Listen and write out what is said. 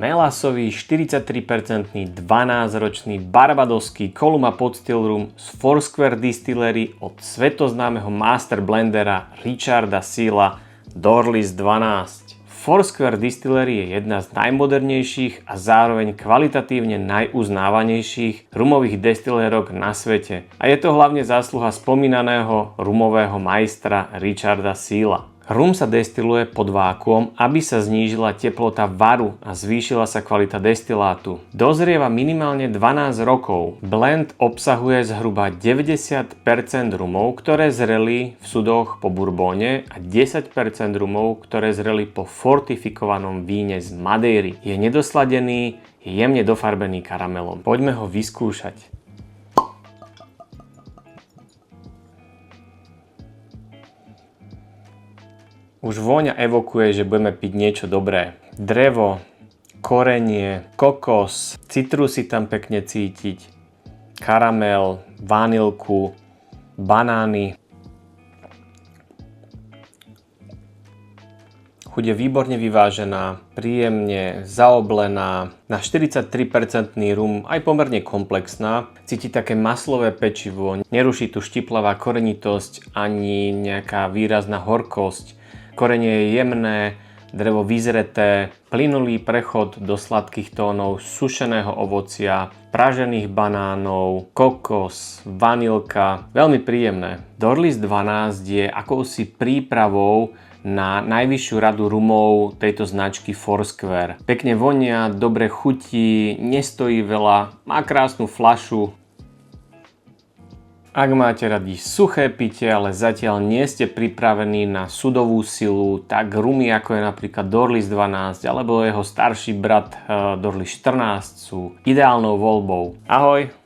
melasový 43% 12-ročný barbadoský Columba Pot Still Rum z Foursquare Distillery od svetoznámeho master blendera Richarda Seala Dorlys 12. Foursquare Distillery je jedna z najmodernejších a zároveň kvalitatívne najuznávanejších rumových destilérok na svete. A je to hlavne zásluha spomínaného rumového majstra Richarda Seala. Rum sa destiluje pod vákuom, aby sa znížila teplota varu a zvýšila sa kvalita destilátu. Dozrieva minimálne 12 rokov. Blend obsahuje zhruba 90% rumov, ktoré zreli v sudoch po bourbone a 10% rumov, ktoré zreli po fortifikovanom víne z Madeiry. Je nedosladený, je jemne dofarbený karamelom. Poďme ho vyskúšať. Už vôňa evokuje, že budeme piť niečo dobré. Drevo, korenie, kokos, citrusy tam pekne cítiť, karamel, vanilku, banány. Chuť je výborne vyvážená, príjemne zaoblená, na 43% rum aj pomerne komplexná. Cíti také maslové pečivo, neruší tu štiplavá korenitosť ani nejaká výrazná horkosť. Korenie je jemné, drevo vyzreté, plynulý prechod do sladkých tónov sušeného ovocia, pražených banánov, kokos, vanilka, veľmi príjemné. Dorlys 12 je akousi prípravou na najvyššiu radu rumov tejto značky Foursquare. Pekne vonia, dobre chutí, nestojí veľa, má krásnu fľašu. Ak máte radi suché pitie, ale zatiaľ nie ste pripravení na sudovú silu, tak rumy ako je napríklad Dorlys 12 alebo jeho starší brat Dorlys 14 sú ideálnou voľbou. Ahoj!